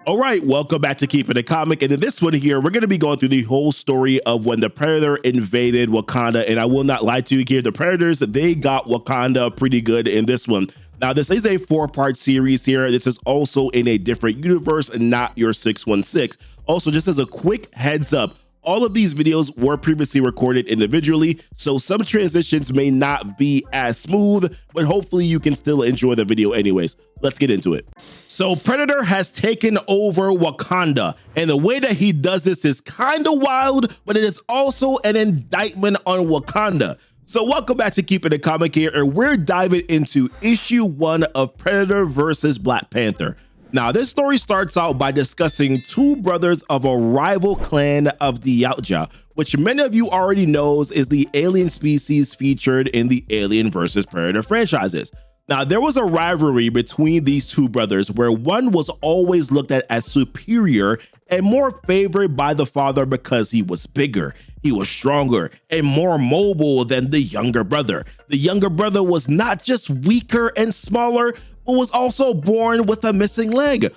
All right, welcome back to Keepin' It Comic. And in this one here, we're going to be going through the whole story of when the Predator invaded Wakanda. And I will not lie to you here, the Predators, they got Wakanda pretty good in this one. Now, this is a 4-part series here. This is also in a different universe and not your 616. Also, just as a quick heads up, all of these videos were previously recorded individually, so some transitions may not be as smooth, but hopefully you can still enjoy the video anyways. Let's get into it. So Predator has taken over Wakanda, and the way that he does this is kind of wild, but it is also an indictment on Wakanda. So welcome back to Keepin' It Comic here, and we're diving into issue 1 of Predator versus Black Panther. Now, this story starts out by discussing two brothers of a rival clan of the Yautja, which many of you already knows is the alien species featured in the Alien vs. Predator franchises. Now, there was a rivalry between these two brothers where one was always looked at as superior and more favored by the father because he was bigger, he was stronger, and more mobile than the younger brother. The younger brother was not just weaker and smaller, but was also born with a missing leg.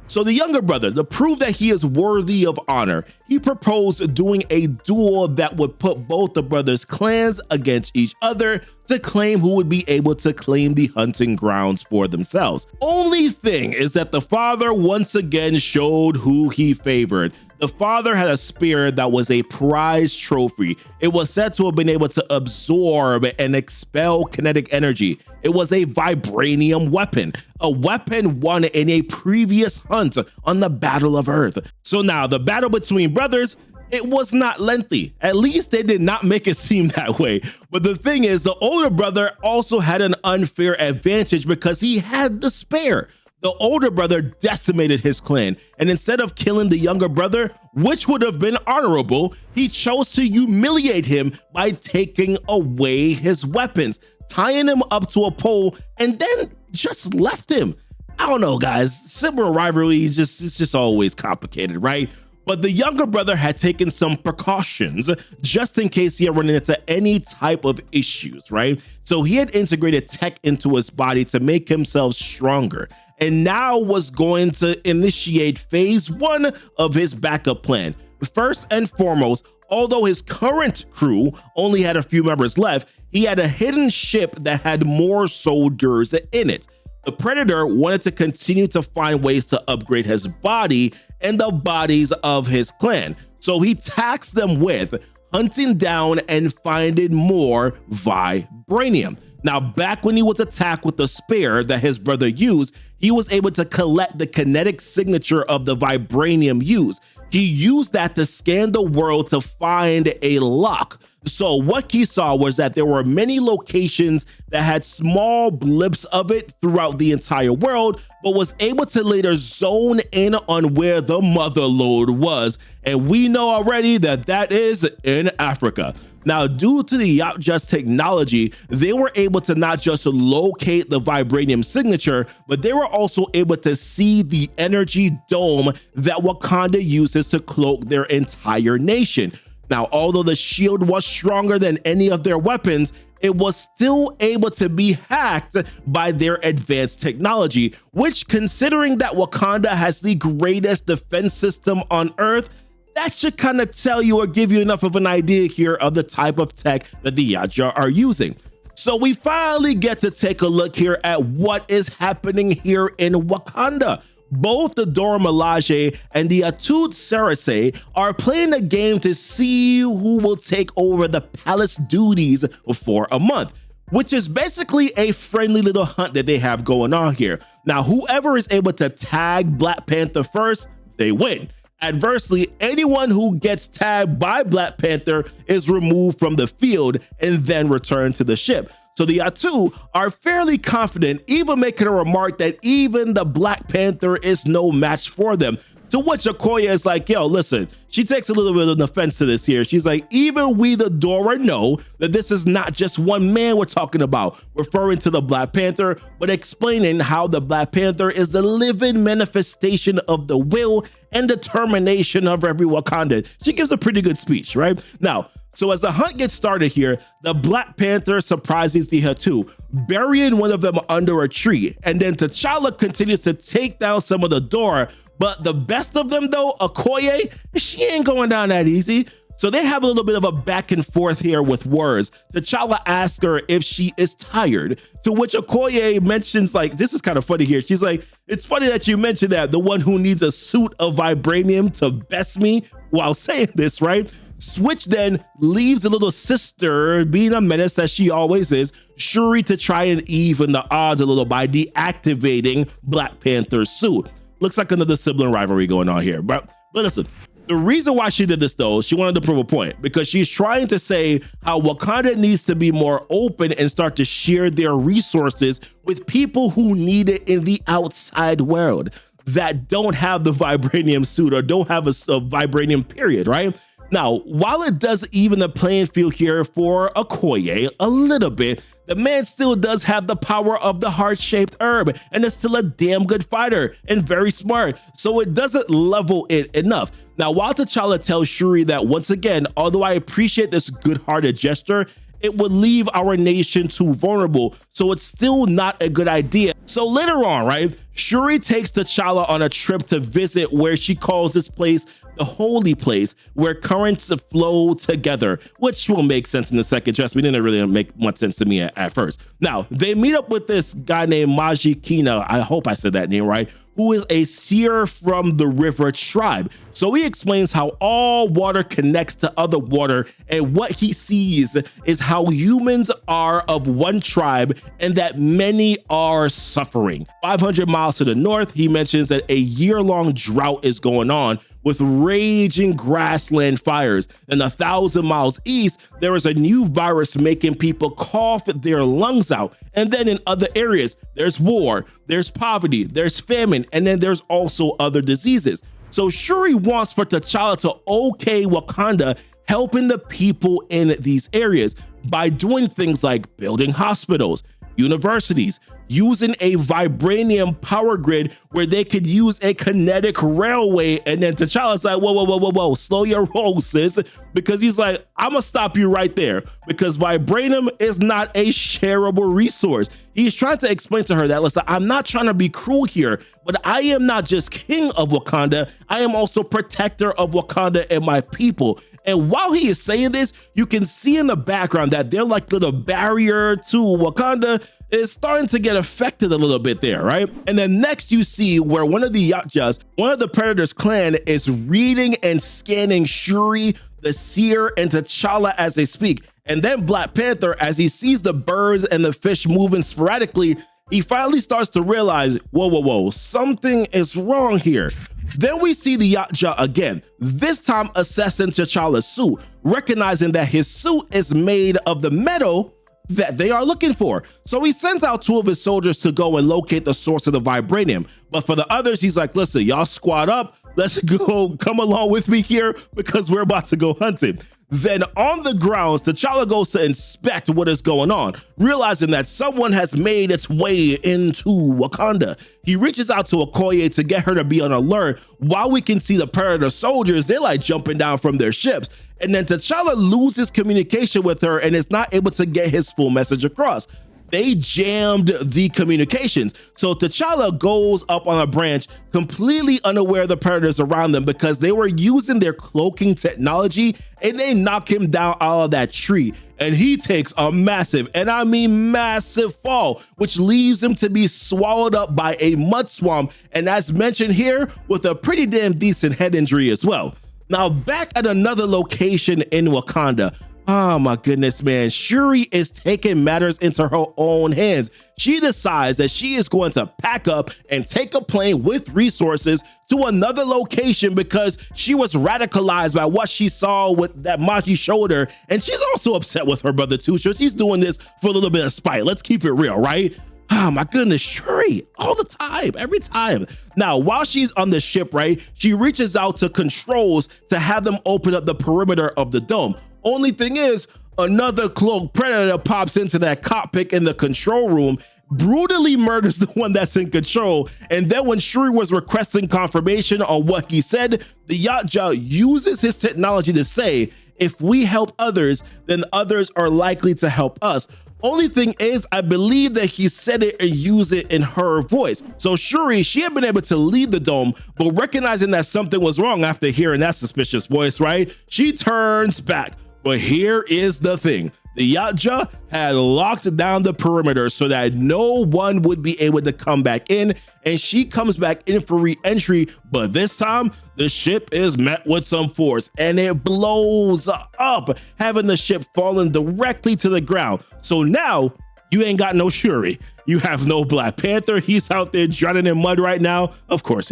So the younger brother, to prove that he is worthy of honor, he proposed doing a duel that would put both the brothers' clans against each other to claim who would be able to claim the hunting grounds for themselves. Only thing is that the father once again showed who he favored. The father had a spear that was a prize trophy. It was said to have been able to absorb and expel kinetic energy. It was a vibranium weapon, a weapon won in a previous hunt on the Battle of Earth. So now the battle between brothers, it was not lengthy. At least they did not make it seem that way. But the thing is, the older brother also had an unfair advantage because he had the spear. The older brother decimated his clan, and instead of killing the younger brother, which would have been honorable, he chose to humiliate him by taking away his weapons, tying him up to a pole, and then just left him. I don't know, guys. Sibling rivalry is just always complicated, right? But the younger brother had taken some precautions just in case he had run into any type of issues, right? So he had integrated tech into his body to make himself stronger, and now was going to initiate phase 1 of his backup plan. First and foremost, although his current crew only had a few members left, he had a hidden ship that had more soldiers in it. The Predator wanted to continue to find ways to upgrade his body and the bodies of his clan. So he tasked them with hunting down and finding more Vibranium. Now, back when he was attacked with the spear that his brother used, he was able to collect the kinetic signature of the Vibranium used. He used that to scan the world to find a lock. So what he saw was that there were many locations that had small blips of it throughout the entire world, but was able to later zone in on where the mother lode was. And we know already that that is in Africa. Now, due to the Yautja's technology, they were able to not just locate the Vibranium signature, but they were also able to see the energy dome that Wakanda uses to cloak their entire nation. Now, although the shield was stronger than any of their weapons, it was still able to be hacked by their advanced technology, which, considering that Wakanda has the greatest defense system on Earth, that should kind of tell you or give you enough of an idea here of the type of tech that the Yautja are using. So we finally get to take a look here at what is happening here in Wakanda. Both the Dora Milaje and the Atud Sarase are playing a game to see who will take over the palace duties for a month, which is basically a friendly little hunt that they have going on here. Now, whoever is able to tag Black Panther first, they win. Adversely, anyone who gets tagged by Black Panther is removed from the field and then returned to the ship. So the Atu are fairly confident, even making a remark that even the Black Panther is no match for them. To which Okoye is like, yo, listen, she takes a little bit of offense to this here. She's like, even we, the Dora, know that this is not just one man we're talking about, referring to the Black Panther, but explaining how the Black Panther is the living manifestation of the will and determination of every Wakandan. She gives a pretty good speech, right? Now, so as the hunt gets started here, the Black Panther surprises the Hatu, burying one of them under a tree, and then T'Challa continues to take down some of the Dora, But the best of them though, Okoye, she ain't going down that easy. So they have a little bit of a back and forth here with words. T'Challa asks her if she is tired, to which Okoye mentions, like, this is kind of funny here. She's like, it's funny that you mentioned that, the one who needs a suit of vibranium to best me while saying this, right? Switch then leaves the little sister, being a menace as she always is, Shuri, to try and even the odds a little by deactivating Black Panther's suit. Looks like another sibling rivalry going on here. But listen, the reason why she did this though, she wanted to prove a point, because she's trying to say how Wakanda needs to be more open and start to share their resources with people who need it in the outside world that don't have the vibranium suit or don't have a vibranium period, right? Now, while it does even the playing field here for Okoye a little bit, the man still does have the power of the heart-shaped herb and is still a damn good fighter and very smart, so it doesn't level it enough. Now, while T'Challa tells Shuri that once again, although I appreciate this good-hearted gesture, it would leave our nation too vulnerable, so it's still not a good idea. So later on, right, Shuri takes T'Challa on a trip to visit where she calls this place the holy place, where currents flow together, which will make sense in a second. Trust me, it didn't really make much sense to me at first. Now, they meet up with this guy named Majikina, I hope I said that name right, who is a seer from the river tribe. So he explains how all water connects to other water, and what he sees is how humans are of one tribe and that many are suffering. 500 miles to the north, he mentions that a year-long drought is going on with raging grassland fires. And 1,000 miles east, there is a new virus making people cough their lungs out. And then in other areas, there's war, there's poverty, there's famine, and then there's also other diseases. So Shuri wants for T'Challa to okay Wakanda helping the people in these areas by doing things like building hospitals, universities, using a vibranium power grid where they could use a kinetic railway. And then T'Challa's like, whoa, slow your roll, sis, because he's like, I'm gonna stop you right there, because vibranium is not a shareable resource. He's trying to explain to her that, listen, I'm not trying to be cruel here, but I am not just king of Wakanda, I am also protector of Wakanda and my people. And while he is saying this, you can see in the background that they're like little barrier to Wakanda is starting to get affected a little bit there, right? And then next you see where one of the Yatjas, one of the Predators clan, is reading and scanning Shuri, the seer, and T'Challa as they speak. And then Black Panther, as he sees the birds and the fish moving sporadically, he finally starts to realize, whoa, something is wrong here. Then we see the Yatja again, this time assessing T'Challa's suit, recognizing that his suit is made of the metal that they are looking for. So he sends out 2 of his soldiers to go and locate the source of the vibranium. But for the others, he's like, listen, y'all squad up, let's go, come along with me here, because we're about to go hunting. Then on the grounds, T'Challa goes to inspect what is going on, realizing that someone has made its way into Wakanda. He reaches out to Okoye to get her to be on alert, while we can see the Predator soldiers, they're like jumping down from their ships. And then T'Challa loses communication with her and is not able to get his full message across. They jammed the communications. So T'Challa goes up on a branch, completely unaware of the Predators around them, because they were using their cloaking technology, and they knock him down out of that tree. And he takes a massive, and I mean massive, fall, which leaves him to be swallowed up by a mud swamp. And as mentioned here, with a pretty damn decent head injury as well. Now back at another location in Wakanda, oh my goodness, man, Shuri is taking matters into her own hands. She decides that she is going to pack up and take a plane with resources to another location, because she was radicalized by what she saw with that Maji shoulder. And she's also upset with her brother too. So she's doing this for a little bit of spite. Let's keep it real, right? Oh my goodness, Shuri, all the time, every time. Now, while she's on the ship, right, she reaches out to controls to have them open up the perimeter of the dome. Only thing is, another cloaked Predator pops into that cockpit in the control room, brutally murders the one that's in control. And then when Shuri was requesting confirmation on what he said, the Yatja uses his technology to say, if we help others, then others are likely to help us. Only thing is, I believe that he said it and used it in her voice. So Shuri, she had been able to leave the dome, but recognizing that something was wrong after hearing that suspicious voice, right? She turns back. But here is the thing. The Yautja had locked down the perimeter so that no one would be able to come back in, and she comes back in for re-entry, but this time the ship is met with some force and it blows up, having the ship falling directly to the ground. So now you ain't got no Shuri. You have no Black Panther. He's out there drowning in mud right now. Of course,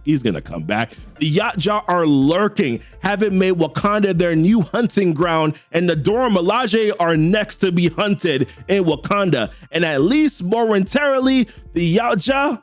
he's gonna come back. The Yautja are lurking, having made Wakanda their new hunting ground, and the Dora Milaje are next to be hunted in Wakanda. And at least momentarily, the Yautja,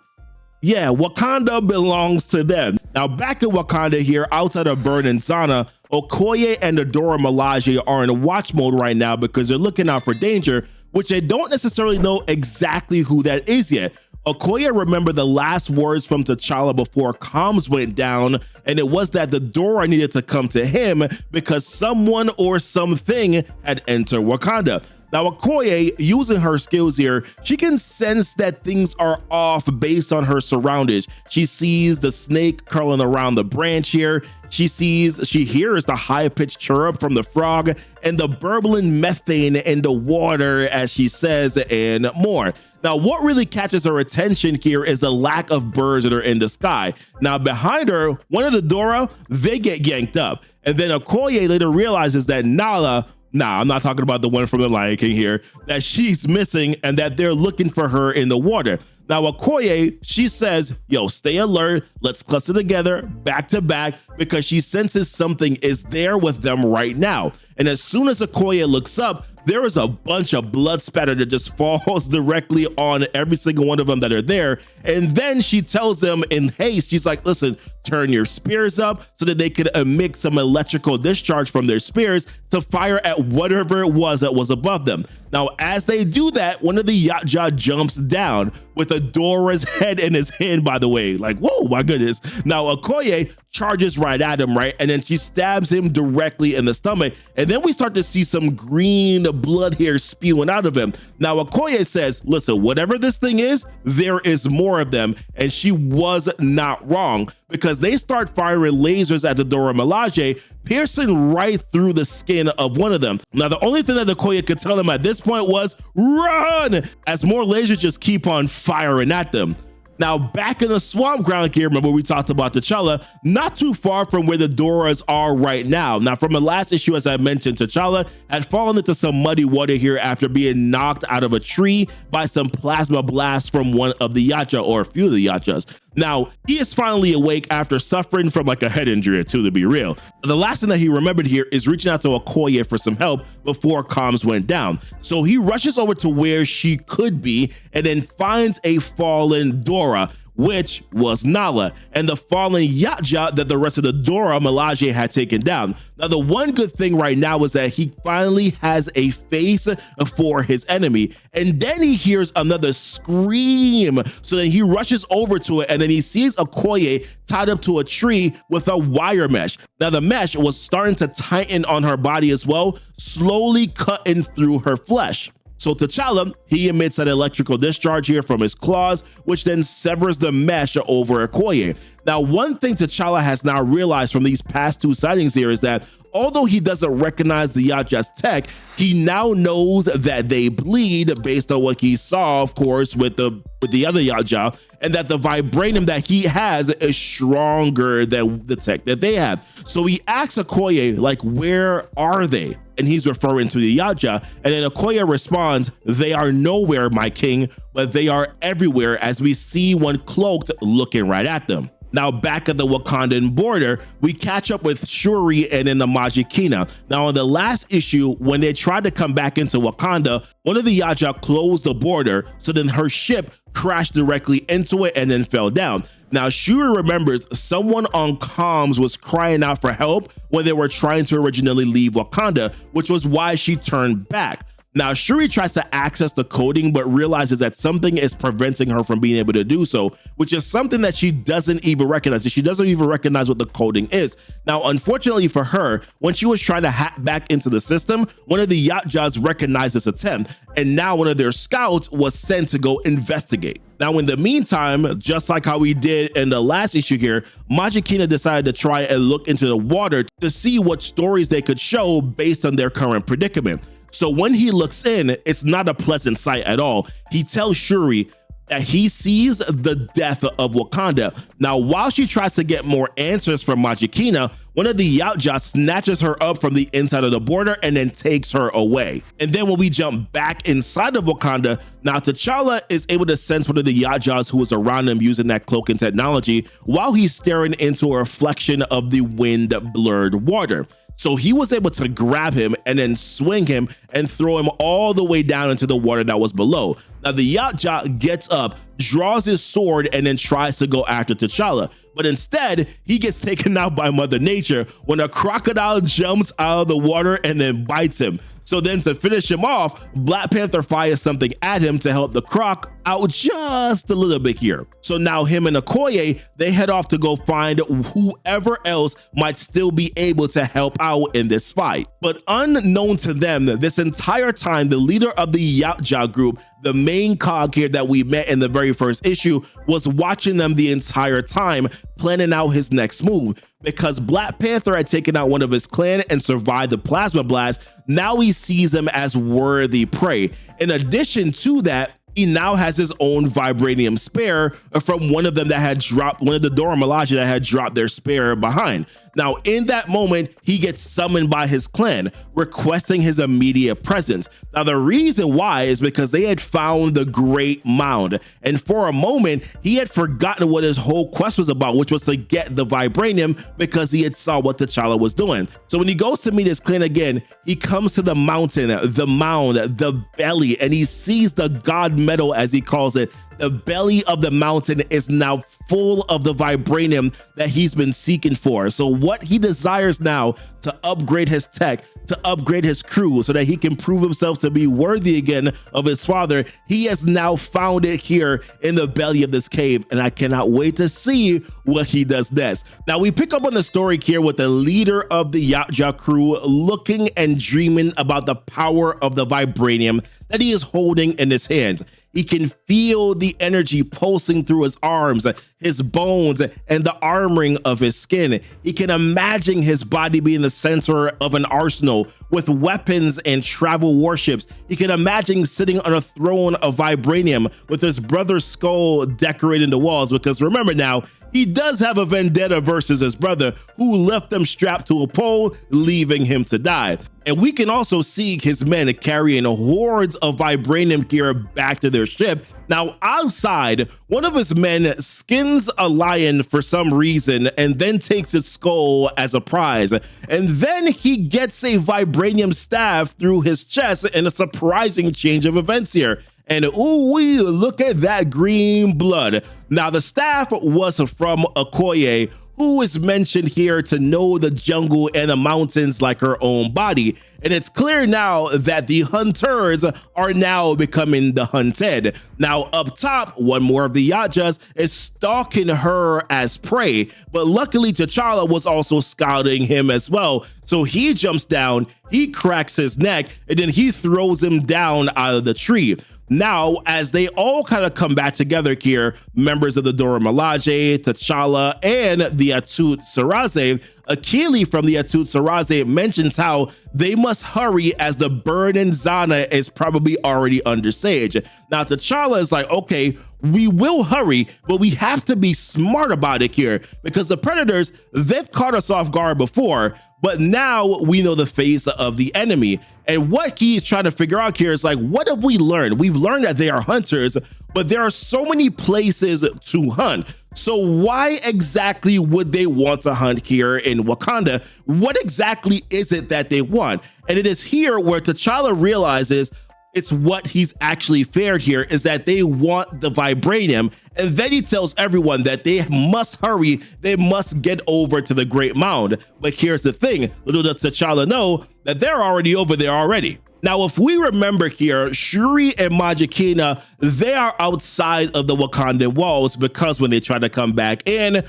yeah, Wakanda belongs to them. Now back in Wakanda here, outside of Burn and Zana, Okoye and the Dora Milaje are in watch mode right now because they're looking out for danger, which they don't necessarily know exactly who that is yet. Okoye remembered the last words from T'Challa before comms went down, and it was that the Dora needed to come to him because someone or something had entered Wakanda. Now, Okoye, using her skills here, she can sense that things are off based on her surroundings. She sees the snake curling around the branch here. She hears the high-pitched chirrup from the frog and the burbling methane in the water, as she says, and more. Now, what really catches her attention here is the lack of birds that are in the sky. Now, behind her, one of the Dora, they get yanked up. And then Okoye later realizes that Nala, I'm not talking about the one from the Lion King here, that she's missing and that they're looking for her in the water. Now, Okoye, she says, yo, stay alert. Let's cluster together back to back because she senses something is there with them right now. And as soon as Okoye looks up, there is a bunch of blood spatter that just falls directly on every single one of them that are there. And then she tells them in haste, she's like, listen, turn your spears up so that they could emit some electrical discharge from their spears to fire at whatever it was that was above them. Now, as they do that, one of the Yautja jumps down with Adora's head in his hand, by the way. Like, whoa, my goodness. Now, Okoye charges right at him, right? And then she stabs him directly in the stomach. And then we start to see some green blood here spewing out of him. Now, Okoye says, listen, whatever this thing is, there is more of them. And she was not wrong because they start firing lasers at the Dora Milaje, piercing right through the skin of one of them. Now, the only thing that Okoye could tell them at this point was run, as more lasers just keep on firing at them. Now, back in the swamp ground here, remember we talked about T'Challa, not too far from where the Doras are right now. Now, from the last issue, as I mentioned, T'Challa had fallen into some muddy water here after being knocked out of a tree by some plasma blasts from one of the Yautja, or a few of the Yautjas. Now, he is finally awake after suffering from like a head injury or two, to be real. The last thing that he remembered here is reaching out to Okoye for some help before comms went down. So he rushes over to where she could be and then finds a fallen Dora, which was Nala, and the fallen Yautja that the rest of the Dora Milaje had taken down. Now, the one good thing right now is that he finally has a face for his enemy, and then he hears another scream. So then he rushes over to it, and then he sees Okoye tied up to a tree with a wire mesh. Now, the mesh was starting to tighten on her body as well, slowly cutting through her flesh. So T'Challa, he emits an electrical discharge here from his claws, which then severs the mesh over Okoye. Now, one thing T'Challa has now realized from these past two sightings here is that although he doesn't recognize the Yautja's tech, he now knows that they bleed based on what he saw, of course, with the other Yautja, and that the Vibranium that he has is stronger than the tech that they have. So he asks Okoye, like, where are they? And he's referring to the Yautja. And then Okoye responds, they are nowhere, my king, but they are everywhere, as we see one cloaked looking right at them. Now, back at the Wakandan border, we catch up with Shuri and then the Majikina. Now, in the last issue, when they tried to come back into Wakanda, one of the Yautja closed the border, so then her ship crashed directly into it and then fell down. Now, Shuri remembers someone on comms was crying out for help when they were trying to originally leave Wakanda, which was why she turned back. Now, Shuri tries to access the coding, but realizes that something is preventing her from being able to do so, which is something that she doesn't even recognize. She doesn't even recognize what the coding is. Now, unfortunately for her, when she was trying to hack back into the system, one of the Yachtjas recognized this attempt, and now one of their scouts was sent to go investigate. Now, in the meantime, just like how we did in the last issue here, Magikina decided to try and look into the water to see what stories they could show based on their current predicament. So when he looks in, it's not a pleasant sight at all. He tells Shuri that he sees the death of Wakanda. Now, while she tries to get more answers from Magikina, one of the Yautja snatches her up from the inside of the border and then takes her away. And then when we jump back inside of Wakanda, now T'Challa is able to sense one of the Yautjas who is around him using that cloaking technology while he's staring into a reflection of the wind-blurred water. So he was able to grab him and then swing him and throw him all the way down into the water that was below. Now the Yautja gets up, draws his sword, and then tries to go after T'Challa. But instead, he gets taken out by Mother Nature when a crocodile jumps out of the water and then bites him. So then to finish him off, Black Panther fires something at him to help the croc out just a little bit here. So now him and Okoye, they head off to go find whoever else might still be able to help out in this fight. But unknown to them, this entire time, the leader of the Yautja group, the main cog here that we met in the very first issue, was watching them the entire time, planning out his next move. Because Black Panther had taken out one of his clan and survived the plasma blast, now he sees them as worthy prey. In addition to that, he now has his own vibranium spare from one of them that had dropped, one of the Dora Milaje that had dropped their spare behind. Now, in that moment, he gets summoned by his clan, requesting his immediate presence. Now, the reason why is because they had found the Great Mound. And for a moment, he had forgotten what his whole quest was about, which was to get the vibranium because he had saw what T'Challa was doing. So when he goes to meet his clan again, he comes to the mountain, the mound, the belly, and he sees the GodMetal, as he calls it. The belly of the mountain is now full of the vibranium that he's been seeking for. So what he desires now to upgrade his tech, to upgrade his crew so that he can prove himself to be worthy again of his father, he has now found it here in the belly of this cave, and I cannot wait to see what he does next. Now we pick up on the story here with the leader of the Yautja crew looking and dreaming about the power of the vibranium that he is holding in his hands. He can feel the energy pulsing through his arms, his bones, and the armoring of his skin. He can imagine his body being the center of an arsenal with weapons and travel warships. He can imagine sitting on a throne of vibranium with his brother's skull decorating the walls, because remember now, he does have a vendetta versus his brother, who left them strapped to a pole, leaving him to die. And we can also see his men carrying hordes of vibranium gear back to their ship. Now, outside, one of his men skins a lion for some reason and then takes its skull as a prize. And then he gets a vibranium staff through his chest in a surprising change of events here. And ooh, look at that green blood. Now, the staff was from Okoye, who is mentioned here to know the jungle and the mountains like her own body. And it's clear now that the hunters are now becoming the hunted. Now, up top, one more of the Yautjas is stalking her as prey, but luckily T'Challa was also scouting him as well. So he jumps down, he cracks his neck, and then he throws him down out of the tree. Now, as they all kind of come back together here, members of the Dora Milaje, T'Challa, and the Atut Saraze, Akili from the Atut Saraze mentions how they must hurry as the burning Zana is probably already under siege. Now, T'Challa is like, okay, we will hurry, but we have to be smart about it here, because the Predators, they've caught us off guard before, but now we know the face of the enemy. And what he's trying to figure out here is like, what have we learned? We've learned that they are hunters, but there are so many places to hunt. So why exactly would they want to hunt here in Wakanda? What exactly is it that they want? And it is here where T'Challa realizes it's what he's actually feared here, is that they want the vibranium. And then he tells everyone that they must hurry, they must get over to the Great Mound. But here's the thing, little does T'Challa know that they're already over there already. Now, if we remember here, Shuri and Magikina, they are outside of the Wakandan walls because when they tried to come back in,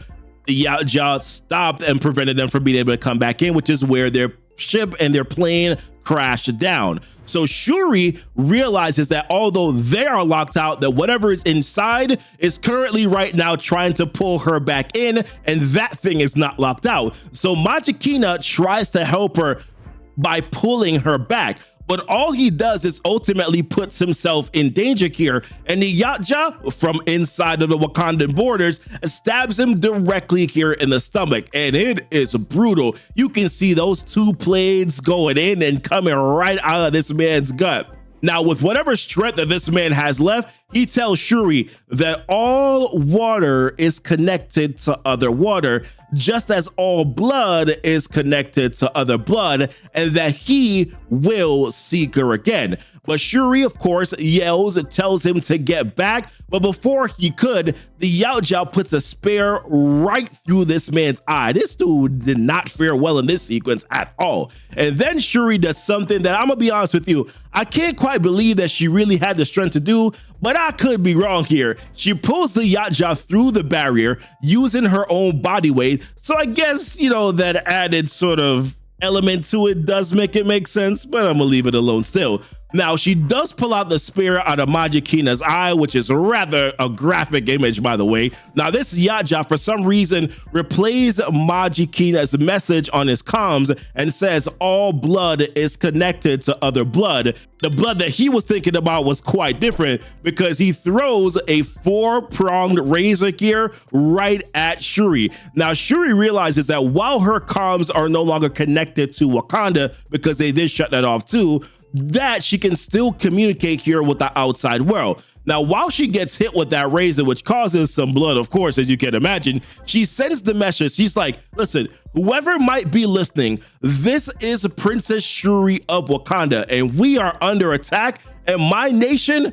the Yautja stopped and prevented them from being able to come back in, which is where their ship and their plane crashed down. So Shuri realizes that although they are locked out, that whatever is inside is currently right now trying to pull her back in, and that thing is not locked out. So Magikina tries to help her by pulling her back, but all he does is ultimately puts himself in danger here, and the Yautja from inside of the Wakandan borders stabs him directly here in the stomach, and it is brutal. You can see those two blades going in and coming right out of this man's gut. Now, with whatever strength that this man has left, he tells Shuri that all water is connected to other water, just as all blood is connected to other blood, and that he will seek her again. But Shuri, of course, yells and tells him to get back, but before he could, the Yautja puts a spear right through this man's eye. This dude did not fare well in this sequence at all. And then Shuri does something that I'm gonna be honest with you, I can't quite believe that she really had the strength to do, but I could be wrong here. She pulls the Yautja through the barrier using her own body weight. So I guess, you know, that added sort of element to it does make it make sense, but I'm gonna leave it alone still. Now, she does pull out the spear out of Magikina's eye, which is rather a graphic image, by the way. Now, this Yautja, for some reason, replays Magikina's message on his comms and says all blood is connected to other blood. The blood that he was thinking about was quite different because he throws a 4-pronged razor here right at Shuri. Now, Shuri realizes that while her comms are no longer connected to Wakanda because they did shut that off too, that she can still communicate here with the outside world. Now, while she gets hit with that razor, which causes some blood, of course, as you can imagine, she sends the message. She's like, listen, whoever might be listening, this is Princess Shuri of Wakanda, and we are under attack, and my nation,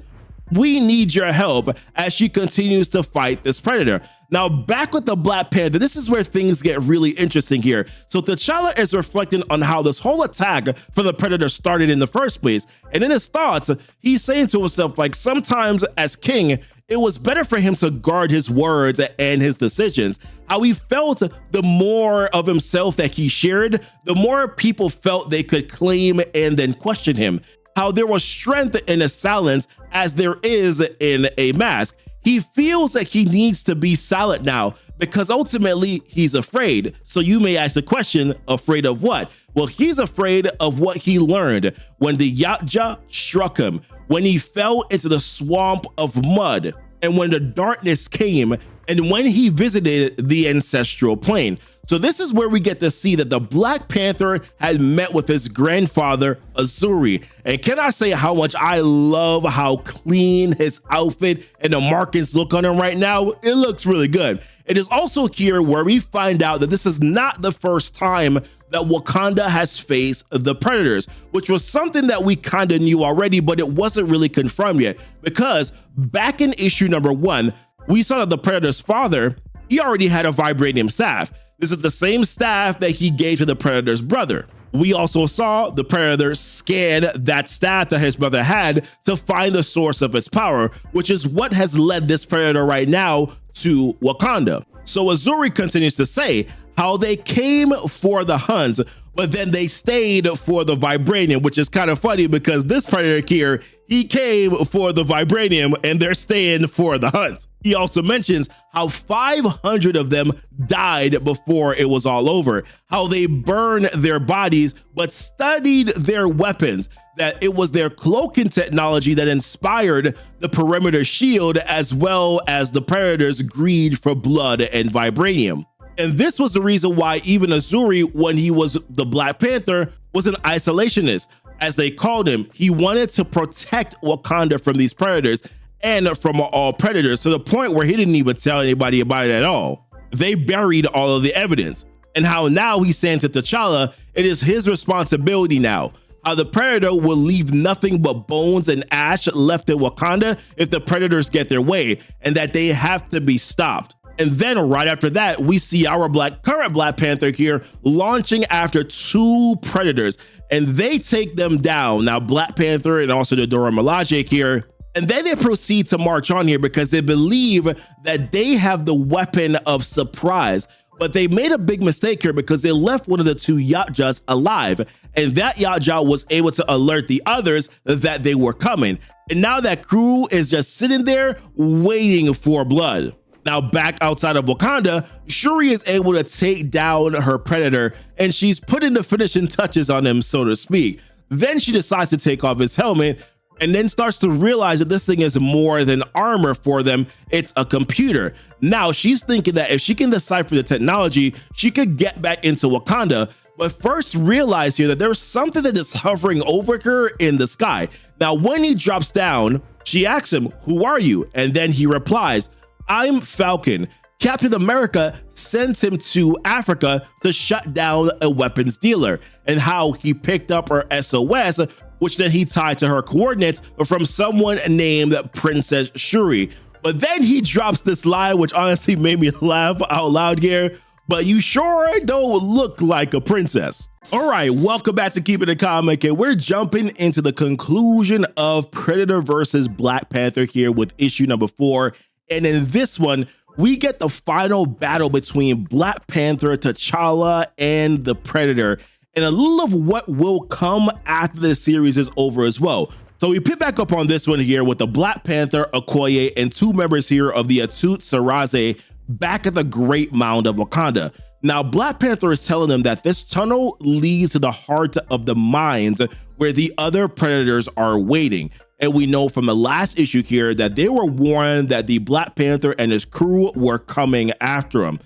we need your help, as she continues to fight this predator. Now, back with the Black Panther, this is where things get really interesting here. So T'Challa is reflecting on how this whole attack for the Predator started in the first place. And in his thoughts, he's saying to himself, like, sometimes as king, it was better for him to guard his words and his decisions. How he felt the more of himself that he shared, the more people felt they could claim and then question him. How there was strength in a silence as there is in a mask. He feels like he needs to be silent now because ultimately he's afraid. So you may ask the question, afraid of what? Well, he's afraid of what he learned when the Yautja struck him, when he fell into the swamp of mud, and when the darkness came, and when he visited the ancestral plane. So this is where we get to see that the Black Panther had met with his grandfather, Azuri. And can I say how much I love how clean his outfit and the markings look on him right now? It looks really good. It is also here where we find out that this is not the first time that Wakanda has faced the Predators, which was something that we kind of knew already, but it wasn't really confirmed yet. Because back in issue number 1, we saw that the Predator's father, he already had a Vibranium staff. This is the same staff that he gave to the Predator's brother. We also saw the Predator scan that staff that his brother had to find the source of its power, which is what has led this Predator right now to Wakanda. So Azuri continues to say how they came for the hunt, but then they stayed for the Vibranium, which is kind of funny because this Predator here, he came for the Vibranium and they're staying for the hunt. He also mentions how 500 of them died before it was all over, how they burned their bodies but studied their weapons, that it was their cloaking technology that inspired the perimeter shield as well as the Predator's greed for blood and Vibranium. And this was the reason why even Azuri, when he was the Black Panther, was an isolationist, as they called him. He wanted to protect Wakanda from these predators and from all predators, to the point where he didn't even tell anybody about it at all. They buried all of the evidence. And how now he's saying to T'Challa, it is his responsibility now. How the Predator will leave nothing but bones and ash left in Wakanda if the predators get their way, and that they have to be stopped. And then right after that, we see our current Black Panther here launching after 2 predators. and they take them down. Now, Black Panther and also the Dora Milaje here, and then they proceed to march on here because they believe that they have the weapon of surprise. But they made a big mistake here because they left one of the two Yatjas alive, and that Yatja was able to alert the others that they were coming. And now that crew is just sitting there waiting for blood. Now, back outside of Wakanda, Shuri is able to take down her predator, and she's putting the finishing touches on him, so to speak. Then she decides to take off his helmet, and then starts to realize that this thing is more than armor for them. It's a computer. Now she's thinking that if she can decipher the technology, she could get back into Wakanda, but first realize here that there's something that is hovering over her in the sky. Now, when he drops down, she asks him, "Who are you?" And then he replies, "I'm Falcon. Captain America sent him to Africa to shut down a weapons dealer," and how he picked up her SOS, which then he tied to her coordinates from someone named Princess Shuri. But then he drops this line, which honestly made me laugh out loud here. "But you sure don't look like a princess." All right, welcome back to Keepin' the Comic, and we're jumping into the conclusion of Predator versus Black Panther here with issue number 4. And in this one, we get the final battle between Black Panther, T'Challa, and the Predator, and a little of what will come after the series is over as well. So we pick back up on this one here with the Black Panther, Okoye, and 2 members here of the Atut Saraze back at the Great Mound of Wakanda. Now, Black Panther is telling them that this tunnel leads to the heart of the mines where the other predators are waiting. And we know from the last issue here that they were warned that the Black Panther and his crew were coming after him.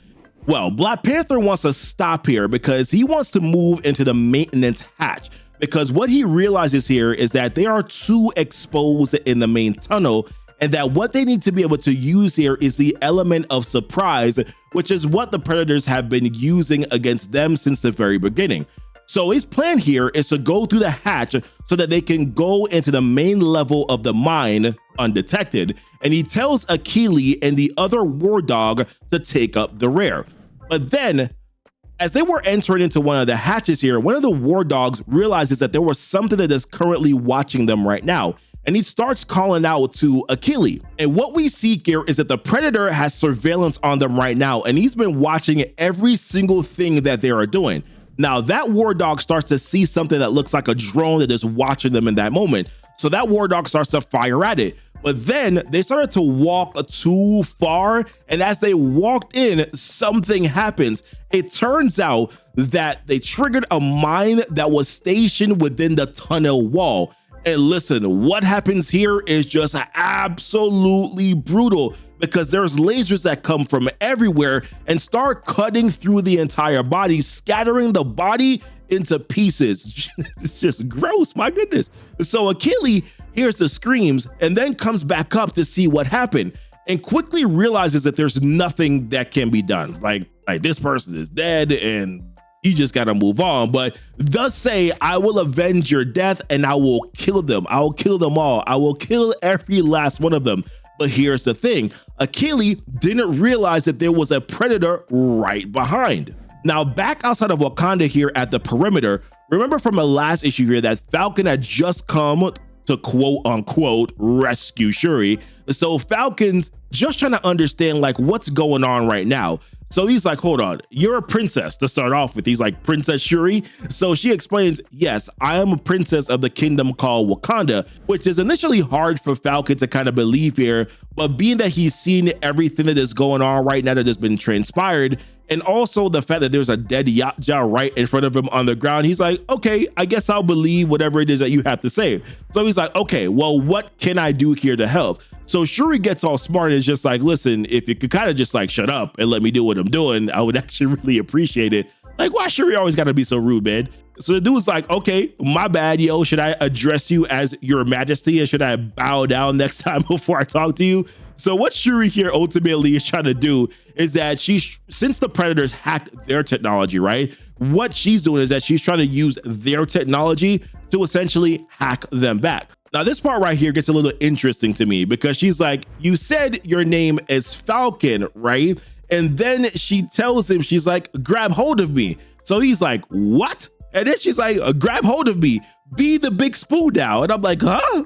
Well, Black Panther wants to stop here because he wants to move into the maintenance hatch, because what he realizes here is that they are too exposed in the main tunnel, and that what they need to be able to use here is the element of surprise, which is what the Predators have been using against them since the very beginning. So his plan here is to go through the hatch so that they can go into the main level of the mine undetected, and he tells Akili and the other war dog to take up the rear. But then, as they were entering into one of the hatches here, one of the war dogs realizes that there was something that is currently watching them right now, and he starts calling out to Akili. And what we see here is that the Predator has surveillance on them right now, and he's been watching every single thing that they are doing. Now, that war dog starts to see something that looks like a drone that is watching them in that moment. So that war dog starts to fire at it. But then they started to walk too far. And as they walked in, something happens. It turns out that they triggered a mine that was stationed within the tunnel wall. And listen, what happens here is just absolutely brutal, because there's lasers that come from everywhere and start cutting through the entire body, scattering the body into pieces. It's just gross, my goodness. So Akili hears the screams and then comes back up to see what happened, and quickly realizes that there's nothing that can be done. Like this person is dead and you just gotta move on. But does say, "I will avenge your death and I will kill them. I will kill them all. I will kill every last one of them." But here's the thing, Akili didn't realize that there was a predator right behind. Now, back outside of Wakanda here at the perimeter, remember from the last issue here that Falcon had just come to quote unquote rescue Shuri. So Falcon's just trying to understand like what's going on right now. So he's like, "Hold on, you're a princess," to start off with. He's like, "Princess Shuri?" So she explains, "Yes, I am a princess of the kingdom called Wakanda," which is initially hard for Falcon to kind of believe here. But being that he's seen everything that is going on right now that has been transpired, and also the fact that there's a dead Yatja right in front of him on the ground, he's like, "Okay, I guess I'll believe whatever it is that you have to say." So he's like, "Okay, well, what can I do here to help?" So Shuri gets all smart and is just like, "Listen, if you could kind of just like shut up and let me do what I'm doing, I would actually really appreciate it." Like, why Shuri always gotta be so rude, man? So the dude's like, "Okay, my bad, yo. Should I address you as your majesty, and should I bow down next time before I talk to you?" So what Shuri here ultimately is trying to do is that since the Predators hacked their technology, right? What she's doing is that she's trying to use their technology to essentially hack them back. Now, this part right here gets a little interesting to me, because she's like, "You said your name is Falcon, right?" And then she tells him, she's like, "Grab hold of me." So he's like, "What?" And then she's like, grab hold of me, be the big spoon now. And I'm like, huh?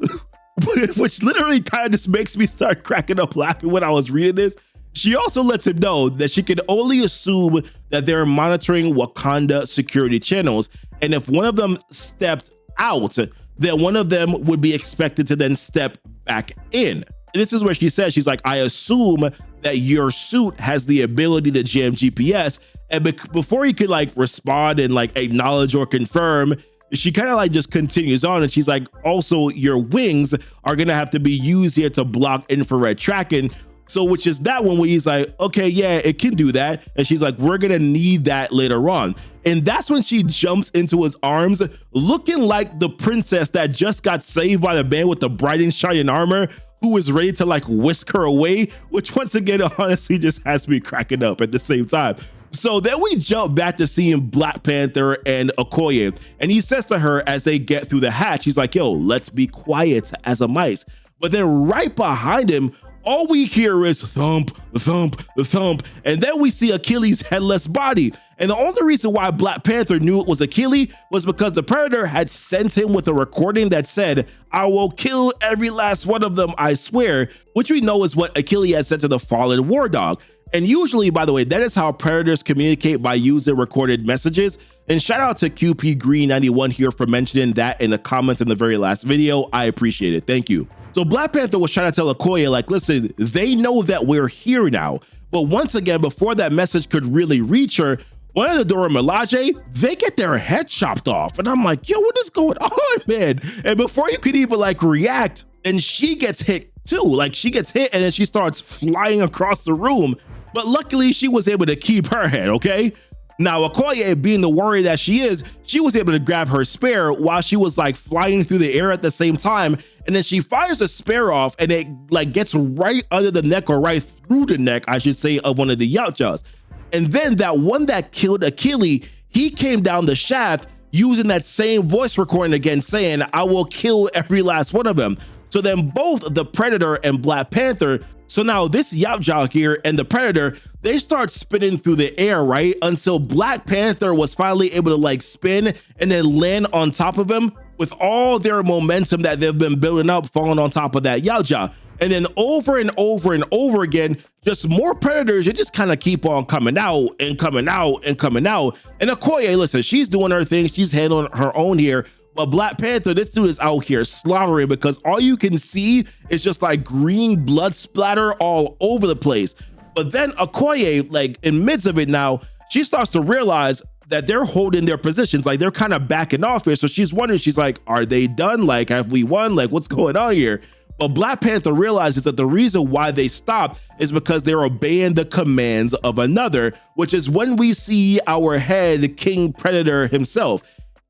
Which literally kind of just makes me start cracking up laughing when I was reading this. She also lets him know that she can only assume that they're monitoring Wakanda security channels. And if one of them stepped out, then one of them would be expected to then step back in. This is where she says, she's like, I assume that your suit has the ability to jam GPS. And before he could like respond and like acknowledge or confirm, she kind of like just continues on, and she's like, also your wings are gonna have to be used here to block infrared tracking. So which is that one where he's like, okay, yeah, it can do that. And she's like, we're gonna need that later on. And that's when she jumps into his arms, looking like the princess that just got saved by the man with the bright and shining armor, who is ready to like whisk her away, which once again, honestly, just has me cracking up at the same time. So then we jump back to seeing Black Panther and Okoye, and he says to her as they get through the hatch, he's like, yo, let's be quiet as a mice. But then right behind him, all we hear is thump, thump, thump, and then we see Achilles' headless body. And the only reason why Black Panther knew it was Achilles was because the Predator had sent him with a recording that said, I will kill every last one of them, I swear, which we know is what Achilles had said to the fallen war dog. And usually, by the way, that is how predators communicate, by using recorded messages. And shout out to QP Green 91 here for mentioning that in the comments in the very last video. I appreciate it. Thank you. So Black Panther was trying to tell Okoye, like, listen, they know that we're here now. But once again, before that message could really reach her, one of the Dora Milaje, they get their head chopped off. And I'm like, yo, what is going on, man? And before you could even like react, and she gets hit too. Like she gets hit and then she starts flying across the room. But luckily she was able to keep her head, okay? Now, Okoye, being the warrior that she is, she was able to grab her spear while she was like flying through the air at the same time. And then she fires a spear off and it like gets right under the neck, or right through the neck, I should say, of one of the Yautjas. And then that one that killed Achilles, he came down the shaft using that same voice recording again, saying, I will kill every last one of them. So then both the Predator and Black Panther, so now this Yautja here and the Predator, they start spinning through the air, right? Until Black Panther was finally able to like spin and then land on top of him with all their momentum that they've been building up, falling on top of that Yautja. And then over and over and over again, just more Predators, you just kind of keep on coming out and coming out and coming out. And Okoye, listen, she's doing her thing. She's handling her own here. But Black Panther, this dude is out here slaughtering, because all you can see is just like green blood splatter all over the place. But then Okoye, like in midst of it now, she starts to realize that they're holding their positions, like they're kind of backing off here. So she's wondering, she's like, are they done? Like, have we won? Like, what's going on here? But Black Panther realizes that the reason why they stopped is because they're obeying the commands of another, which is when we see our head King Predator himself.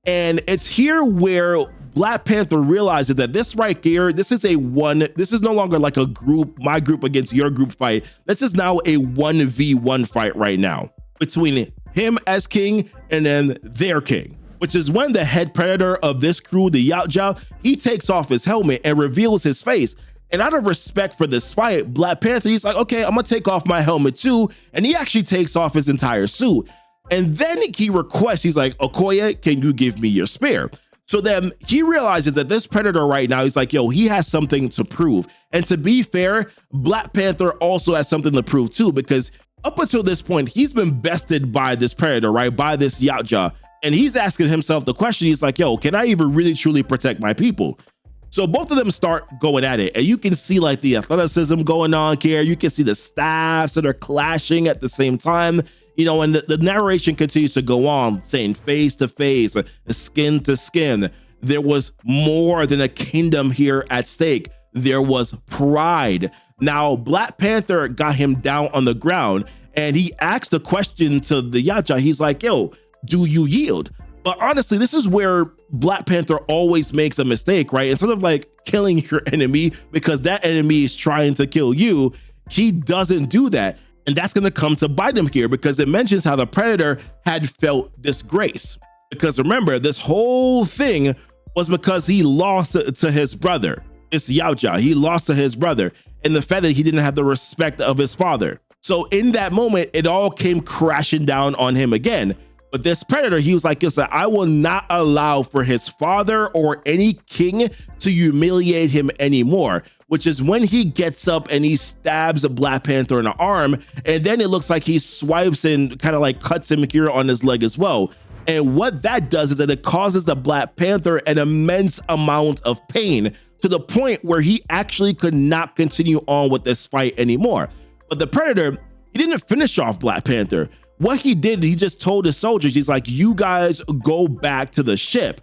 And it's here where Black Panther realizes that this right here, this is no longer like a group, my group against your group fight. This is now a 1v1 fight right now between him as king and then their king, which is when the head predator of this crew, the Yautja, he takes off his helmet and reveals his face. And out of respect for this fight, Black Panther, he's like, okay, I'm gonna take off my helmet too. And he actually takes off his entire suit. And then he requests, he's like, Okoye, can you give me your spear? So then he realizes that this predator right now, he's like, yo, he has something to prove. And to be fair, Black Panther also has something to prove too, because up until this point, he's been bested by this predator, right? By this Yautja. And he's asking himself the question, he's like, yo, can I even really truly protect my people? So both of them start going at it. And you can see like the athleticism going on here. You can see the staffs that are clashing at the same time. You know, and the narration continues to go on, saying face to face, skin to skin. There was more than a kingdom here at stake. There was pride. Now, Black Panther got him down on the ground and he asked a question to the Yautja. He's like, yo, do you yield? But honestly, this is where Black Panther always makes a mistake, right? Instead of like killing your enemy because that enemy is trying to kill you, he doesn't do that. And that's going to come to bite him here, because it mentions how the predator had felt disgrace. Because remember, this whole thing was because he lost to his brother. It's Yautja. He lost to his brother, and the fact that he didn't have the respect of his father. So in that moment, it all came crashing down on him again. But this Predator, he was like, listen, I will not allow for his father or any king to humiliate him anymore, which is when he gets up and he stabs a Black Panther in the arm. And then it looks like he swipes and kind of like cuts him here on his leg as well. And what that does is that it causes the Black Panther an immense amount of pain to the point where he actually could not continue on with this fight anymore. But the Predator, he didn't finish off Black Panther. What he did, he just told his soldiers, he's like, you guys go back to the ship.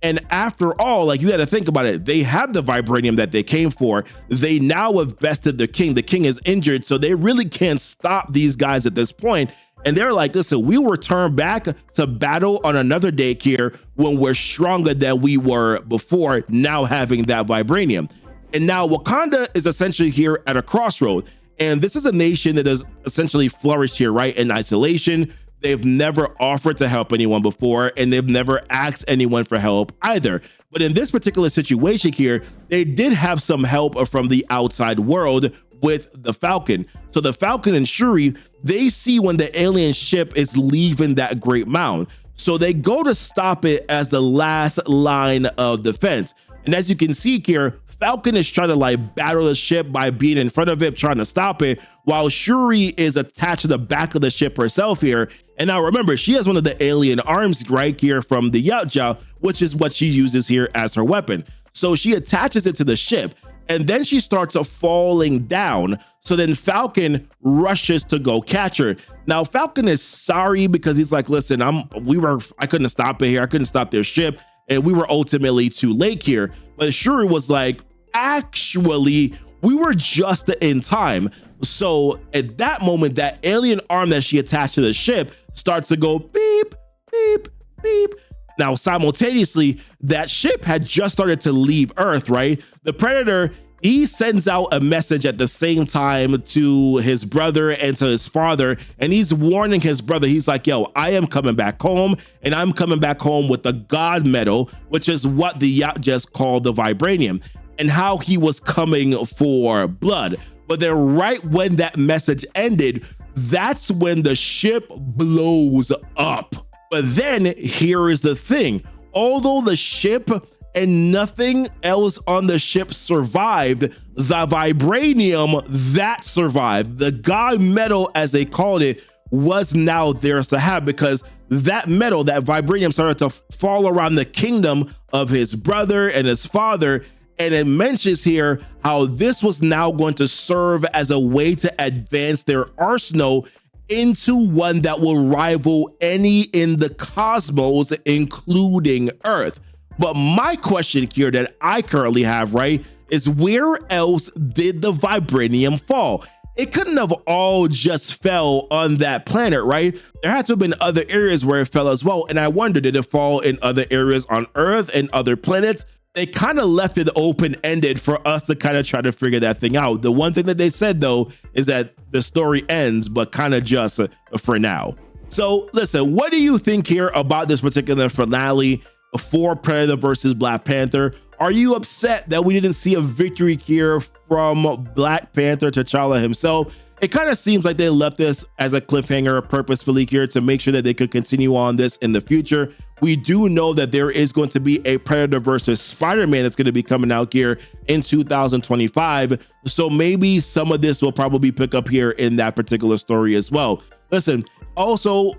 And after all, like, you got to think about it. They have the vibranium that they came for. They now have bested the king. The king is injured, so they really can't stop these guys at this point. And they're like, listen, we will return back to battle on another day here when we're stronger than we were before, now having that vibranium. And now Wakanda is essentially here at a crossroad. And this is a nation that has essentially flourished here, right? In isolation. They've never offered to help anyone before, and they've never asked anyone for help either. But in this particular situation here, they did have some help from the outside world with the Falcon. So the Falcon and Shuri, they see when the alien ship is leaving that Great Mound. So they go to stop it as the last line of defense. And as you can see here, Falcon is trying to like battle the ship by being in front of it, trying to stop it, while Shuri is attached to the back of the ship herself here. And now remember, she has one of the alien arms right here from the Yautja, which is what she uses here as her weapon. So she attaches it to the ship, and then she starts falling down. So then Falcon rushes to go catch her. Now Falcon is sorry because he's like, listen, I couldn't stop it here. I couldn't stop their ship. And we were ultimately too late here. But Shuri was like, actually, we were just in time. So at that moment, that alien arm that she attached to the ship starts to go beep, beep, beep. Now, simultaneously, that ship had just started to leave Earth, right? The Predator, he sends out a message at the same time to his brother and to his father, and he's warning his brother. He's like, yo, I am coming back home, and I'm coming back home with the GodMetal, which is what the yacht just called the Vibranium, and how he was coming for blood. But then right when that message ended, that's when the ship blows up. But then here is the thing. Although the ship and nothing else on the ship survived, the vibranium that survived, the GodMetal as they called it, was now theirs to have, because that metal, that vibranium, started to fall around the kingdom of his brother and his father. And it mentions here how this was now going to serve as a way to advance their arsenal into one that will rival any in the cosmos, including Earth. But my question here that I currently have, right, is where else did the vibranium fall? It couldn't have all just fell on that planet, right? There had to have been other areas where it fell as well. And I wonder, did it fall in other areas on Earth and other planets? They kind of left it open-ended for us to kind of try to figure that thing out. The one thing that they said, though, is that the story ends, but kind of just for now. So listen, what do you think here about this particular finale for Predator versus Black Panther? Are you upset that we didn't see a victory here from Black Panther T'Challa himself? It kind of seems like they left this as a cliffhanger purposefully here to make sure that they could continue on this in the future. We do know that there is going to be a Predator versus Spider-Man that's going to be coming out here in 2025. So maybe some of this will probably pick up here in that particular story as well. Listen, also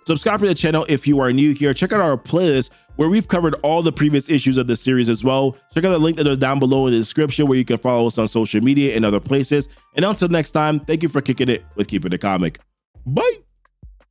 subscribe to the channel if you are new here. Check out our playlist where we've covered all the previous issues of the series as well. Check out the link that is down below in the description where you can follow us on social media and other places. And until next time, thank you for kicking it with Keepin' It Comic. Bye.